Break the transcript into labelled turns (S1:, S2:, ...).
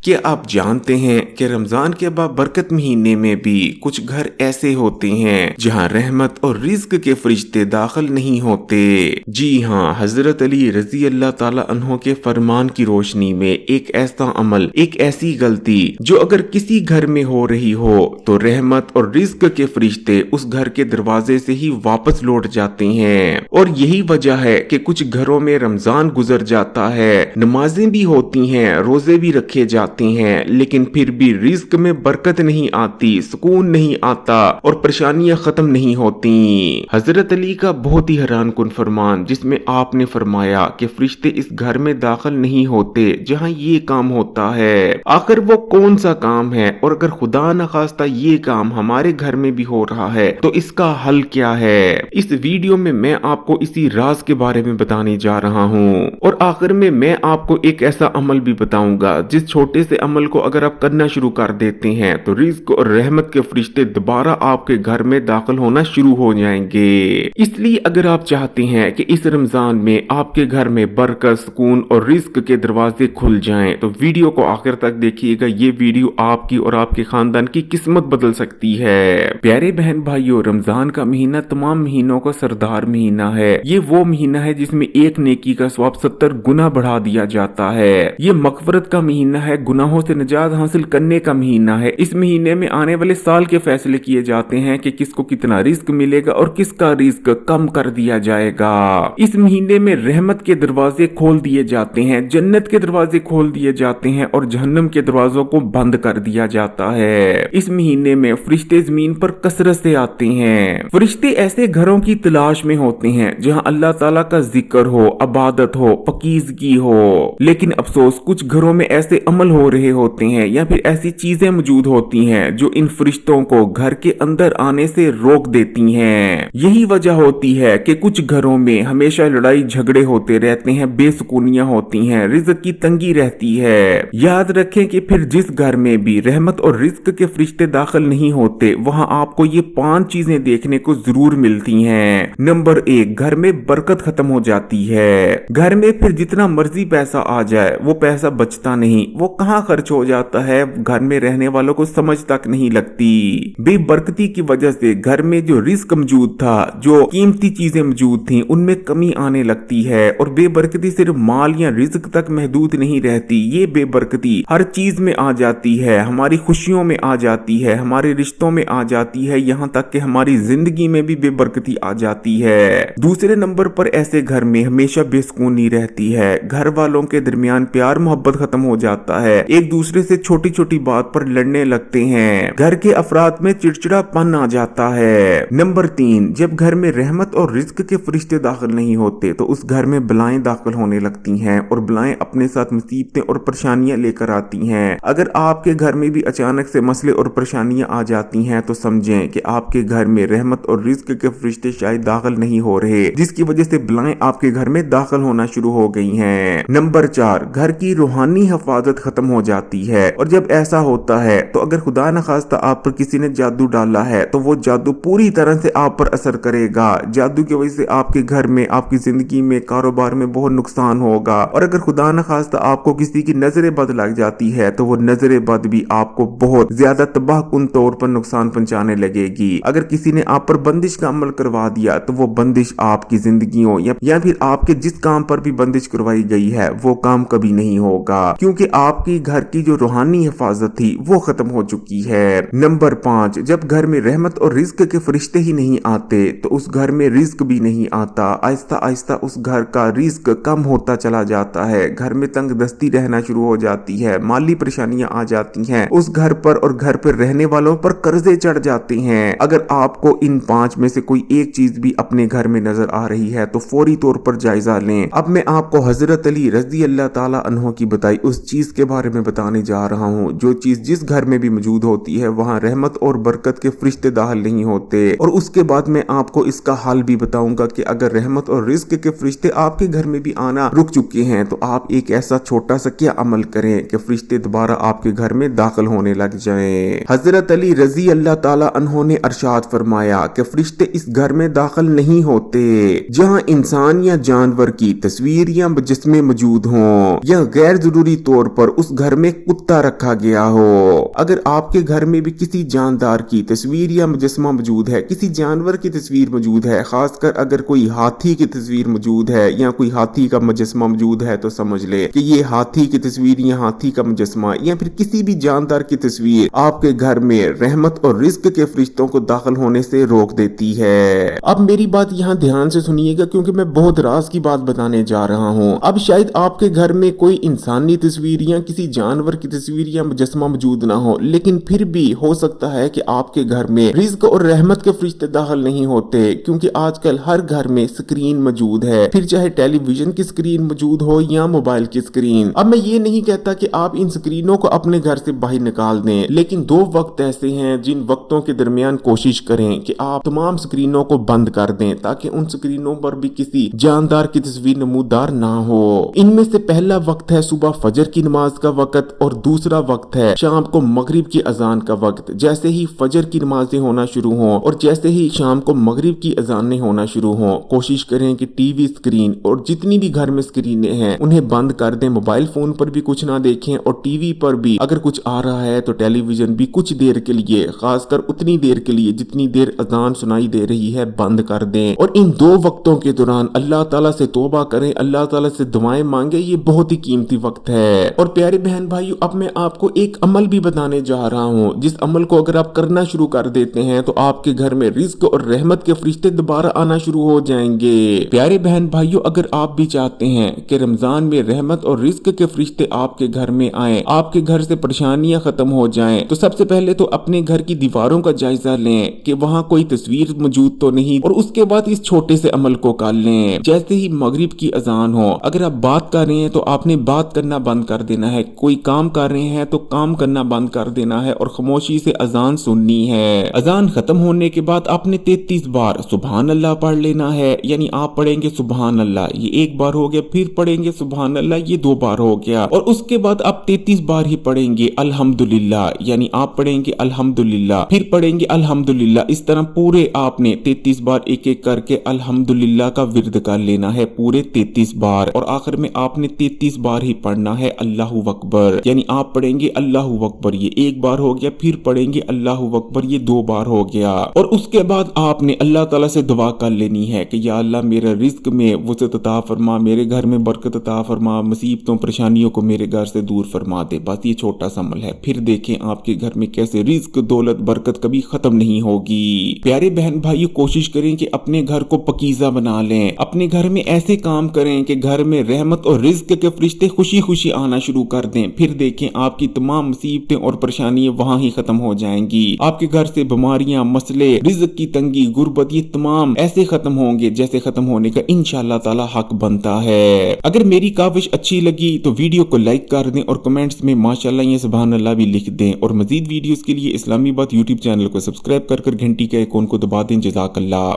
S1: क्या आप जानते हैं कि रमजान के बाबरकत महीने में भी कुछ घर ऐसे होते हैं जहां रहमत और रिज्क के फरिश्ते दाखिल नहीं होते। जी हाँ, हजरत अली रजी अल्लाह ताला अन्हो के फरमान की रोशनी में एक ऐसा अमल, एक ऐसी गलती जो अगर किसी घर में हो रही हो तो रहमत और रिज्क के फरिश्ते उस घर के दरवाजे से ही वापस लौट जाते हैं। और यही वजह है कि कुछ घरों में रमजान गुजर जाता है, नमाजें भी होती हैं, रोजे भी रखे जाते हैं, लेकिन फिर भी रिज्क में बरकत नहीं आती, सुकून नहीं आता और परेशानियां खत्म नहीं होती। हजरत अली का बहुत ही हैरान कुन फरमान जिसमें आपने फरमाया कि फरिश्ते इस घर में दाखिल नहीं होते जहां ये काम होता है। आखिर वो कौन सा काम है, और अगर खुदा न खास्ता ये काम हमारे घर में भी हो रहा है तो इसका हल क्या है। इस वीडियो में मैं आपको इसी राज के बारे में बताने जा रहा हूँ और आखिर में मैं आपको एक ऐसा अमल भी बताऊंगा जिस छोटे से अमल को अगर आप करना शुरू कर देते हैं तो रिज्क और रहमत के फरिश्ते दोबारा आपके घर में दाखिल होना शुरू हो जाएंगे। इसलिए अगर आप चाहते हैं कि इस रमजान में आपके घर में बरकत, सुकून और रिज्क के दरवाजे खुल जाएं तो वीडियो को आखिर तक देखिएगा। ये वीडियो आपकी और आपके खानदान की किस्मत बदल सकती है। प्यारे बहन भाइयों, रमजान का महीना तमाम महीनों का सरदार महीना है। ये वो महीना है जिसमें एक नेकी का स्वाब 70 गुना बढ़ा दिया जाता है। ये मगफरत का महीना है, गुनाहों से निजात हासिल करने का महीना है। इस महीने में आने वाले साल के फैसले किए जाते हैं कि किसको कितना रिस्क मिलेगा और किसका रिस्क कम कर दिया जाएगा। इस महीने में रहमत के दरवाजे खोल दिए जाते हैं, जन्नत के दरवाजे खोल दिए जाते हैं और जहन्नम के दरवाजों को बंद कर दिया जाता है। इस महीने में फरिश्ते जमीन पर कसरत से आते हैं। फरिश्ते ऐसे घरों की तलाश में होते हैं जहां अल्लाह ताला का जिक्र हो, इबादत हो, पाकीज़गी हो। लेकिन अफसोस, कुछ घरों में ऐसे अमल हो रहे होते हैं या फिर ऐसी चीजें मौजूद होती हैं जो इन फरिश्तों को घर के अंदर आने से रोक देती हैं। यही वजह होती है कि कुछ घरों में हमेशा लड़ाई झगड़े होते रहते हैं, बेसुकूनियां होती हैं, रिज़्क की तंगी रहती है। याद रखें कि फिर जिस घर में भी रहमत और रिज़्क के फरिश्ते दाखिल नहीं होते वहां आपको ये 5 चीजें देखने को जरूर मिलती हैं। नंबर 1, घर में बरकत खत्म हो जाती है। घर में फिर जितना मर्जी पैसा आ जाए वो पैसा बचता नहीं, वो कहाँ खर्च हो जाता है घर में रहने वालों को समझ तक नहीं लगती। बेबरकती की वजह से घर में जो रिस्क मौजूद था, जो कीमती चीजें मौजूद थी, उनमें कमी आने लगती है। और बेबरकती सिर्फ माल या रिस्क तक महदूद नहीं रहती, ये बेबरकती हर चीज में आ जाती है, हमारी खुशियों में आ जाती है, हमारे रिश्तों में आ जाती है, यहाँ तक कि हमारी जिंदगी में भी बेबरकती आ जाती है। दूसरे नंबर पर ऐसे घर में हमेशा बेसुकूनी रहती है। घर वालों के दरमियान प्यार मोहब्बत खत्म हो जाता है, एक दूसरे से छोटी छोटी बात पर लड़ने लगते हैं, घर के अफराद में चिड़चिड़ापन आ जाता है। नंबर 3, जब घर में रहमत और रिज्क के फरिश्ते दाखिल नहीं होते तो उस घर में बलाएं दाखिल होने लगती हैं और बलाएं अपने साथ मुसीबतें और परेशानियां लेकर आती हैं। अगर आपके घर में भी अचानक से मसले और परेशानियां आ जाती हैं तो समझें कि आपके घर में रहमत और रिज्क के फरिश्ते शायद दाखिल नहीं हो रहे, जिसकी वजह से बलाएं आपके घर में दाखिल होना शुरू हो गई हैं। नंबर 4, घर की रूहानी हिफाजत खत्म हो जाती है। और जब ऐसा होता है तो अगर खुदा न खास्ता आप पर किसी ने जादू डाला है तो वो जादू पूरी तरह से आप पर असर करेगा। जादू की वजह से आपके घर में, आपकी जिंदगी में, कारोबार में बहुत नुकसान होगा। और अगर खुदा न खास्ता आपको किसी की नजर बद लग जाती है तो वो नजर बद भी आपको बहुत ज्यादा तबाहकुन तौर पर नुकसान पहुंचाने लगेगी। अगर किसी ने आप पर बंदिश का अमल करवा दिया तो वो बंदिश आपकी जिंदगियों या फिर आपके जिस काम पर भी बंदिश करवाई गई है वो काम कभी नहीं होगा, क्योंकि आपकी घर की जो रूहानी हिफाजत थी वो खत्म हो चुकी है। नंबर 5, जब घर में रहमत और रिज्क के फरिश्ते ही नहीं आते तो उस घर में रिज्क भी नहीं आता। आहिस्ता आहिस्ता उस घर का रिज्क कम होता चला जाता है, घर में तंग दस्ती रहना शुरू हो जाती है, माली परेशानियां आ जाती हैं, उस घर पर और घर पर रहने वालों पर कर्जे चढ़ जाते हैं। अगर आपको इन 5 में से कोई एक चीज भी अपने घर में नजर आ रही है तो फौरी तौर पर जायजा लें। अब मैं आपको हजरत अली रजी अल्लाह ताला अन्हो की बताई उस चीज के बारे में बताने जा रहा हूँ, जो चीज जिस घर में भी मौजूद होती है वहाँ रहमत और बरकत के फरिश्ते दाखिल नहीं होते। और उसके बाद मैं आपको इसका हल भी बताऊंगा कि अगर रहमत और रिज्क के फरिश्ते आपके घर में भी आना रुक चुके हैं तो आप एक ऐसा छोटा सा क्या अमल करें कि फरिश्ते दोबारा आपके घर में दाखिल होने लग जाएं। हजरत अली रजी अल्लाह ताला अन्हो ने अरशाद फरमाया कि फरिश्ते इस घर में दाखिल नहीं होते जहाँ इंसान या जानवर की तस्वीर या मुजस्मे मौजूद हों या गैर जरूरी तौर पर उस घर में कुत्ता रखा गया हो। अगर आपके घर में भी किसी जानदार की तस्वीर या मुजस्मा मौजूद है, किसी जानवर की तस्वीर मौजूद है, खासकर अगर कोई हाथी की तस्वीर मौजूद है या कोई हाथी का मुजस्मा मौजूद है, तो समझ ले कि ये हाथी की तस्वीर या हाथी का मुजस्मा या फिर किसी भी जानदार की तस्वीर आपके घर में रहमत और रिज्क के फरिश्तों को दाखिल होने से रोक देती है। अब मेरी बात यहाँ ध्यान से सुनिएगा, क्योंकि मैं बहुत राज की बात बताने जा रहा हूँ। अब शायद आपके घर में कोई इंसानी तस्वीर या किसी जानवर की तस्वीर या मुजस्मा मौजूद ना हो, लेकिन फिर भी हो सकता है कि आपके घर में रिज्क और रहमत के फरिश्ते दाखिल नहीं होते, क्योंकि आजकल हर घर में स्क्रीन मौजूद है, फिर चाहे टेलीविजन की स्क्रीन मौजूद हो या मोबाइल की स्क्रीन। अब मैं ये नहीं कहता कि आप इन स्क्रीनों को अपने घर से बाहर निकाल दें, लेकिन 2 वक्त ऐसे हैं जिन वक्तों के दरमियान कोशिश करें कि आप तमाम स्क्रीनों को बंद कर दें, ताकि उन स्क्रीनों पर भी किसी जानदार की तस्वीर नमूदार ना हो। इनमें से पहला वक्त है सुबह फजर की नमाज का वक्त, और दूसरा वक्त है शाम को मगरिब की अजान का वक्त। जैसे ही फजर की नमाजें होना शुरू हो और जैसे ही शाम को मगरिब की अजानें होना शुरू हो, कोशिश करें कि टीवी स्क्रीन और जितनी भी घर में स्क्रीनें हैं उन्हें बंद कर दें। मोबाइल फोन पर भी कुछ ना देखें, और टीवी पर भी अगर कुछ आ रहा है तो टेलीविजन भी कुछ देर के लिए, खासकर उतनी देर के लिए जितनी देर अजान सुनाई दे रही है, बंद कर दें। और इन 2 वक्तों के दौरान अल्लाह ताला से तौबा करें, अल्लाह ताला से दुआएं मांगे। ये बहुत ही कीमती वक्त है। और प्यारे बहन भाइयों, अब मैं आपको एक अमल भी बताने जा रहा हूँ, जिस अमल को अगर आप करना शुरू कर देते हैं तो आपके घर में रिज्क और रहमत के फरिश्ते दोबारा आना शुरू हो जाएंगे। प्यारे बहन भाइयों, अगर आप भी चाहते हैं कि रमजान में रहमत और रिज्क के फरिश्ते आपके घर में आए, आपके घर से परेशानियां खत्म हो जाएं, तो सबसे पहले तो अपने घर की दीवारों का जायजा लें कि वहाँ कोई तस्वीर मौजूद तो नहीं, और उसके बाद इस छोटे से अमल को कर लें। जैसे ही मगरिब की अजान हो, अगर आप बात कर रहे हैं तो आपने बात करना बंद कर देना है, कोई काम कर रहे हैं तो काम करना बंद कर देना है और खामोशी से अजान सुननी है। अजान खत्म होने के बाद आपने 33 बार सुभान अल्लाह पढ़ लेना है, यानी आप पढ़ेंगे सुभान अल्लाह, ये 1 बार हो गया, फिर पढ़ेंगे सुभान अल्लाह, ये 2 बार हो गया, और उसके बाद आप 33 बार ही पढ़ेंगे अल्हम्दुलिल्लाह, यानी आप पढ़ेंगे अल्हम्दुलिल्लाह, फिर पढ़ेंगे अल्हम्दुलिल्लाह। इस तरह पूरे आपने 33 बार एक एक करके अल्हम्दुलिल्लाह का विर्द कर लेना है, पूरे 33 बार। और आखिर में आपने 33 बार ही पढ़ना है अल्लाहु अकबर, यानी आप पढ़ेंगे अल्लाहु अकबर, ये 1 बार हो गया, फिर पढ़ेंगे अल्लाहु अकबर, ये 2 बार हो गया। और उसके बाद आपने अल्लाह ताला से दुआ कर लेनी है कि या अल्लाह मेरे रिज्क में वसअत अता फरमा, मेरे घर में बरकत अता फरमा, मुसीबतों परेशानियों को मेरे घर से दूर फरमा दे। बस ये छोटा सा अमल है, फिर देखें आपके घर में कैसे रिज्क, दौलत, बरकत कभी खत्म नहीं होगी। प्यारे बहन भाइयों, कोशिश करें कि अपने घर को पकीज़ा बना लें, अपने घर में ऐसे काम करें कि घर में रहमत और रिज्क के फरिश्ते खुशी खुशी आना शुरू कर दें। फिर देखें आपकी तमाम मुसीबतें और परेशानियां वहां ही खत्म हो जाएंगी। आपके घर से बीमारियां, मसले, रिज्क की तंगी, गुर्बत, ये तमाम ऐसे खत्म होंगे जैसे खत्म होने का इंशाअल्लाह ताला हक बनता है। अगर मेरी काविश अच्छी लगी तो वीडियो को लाइक कर दें और कमेंट्स में माशाअल्लाह या सुभान अल्लाह भी लिख दें, और मजीद वीडियोस के लिए इस्लामी बात यूट्यूब चैनल को सब्सक्राइब कर घंटी के आइकॉन को दबा दें। जज़ाकल्लाह।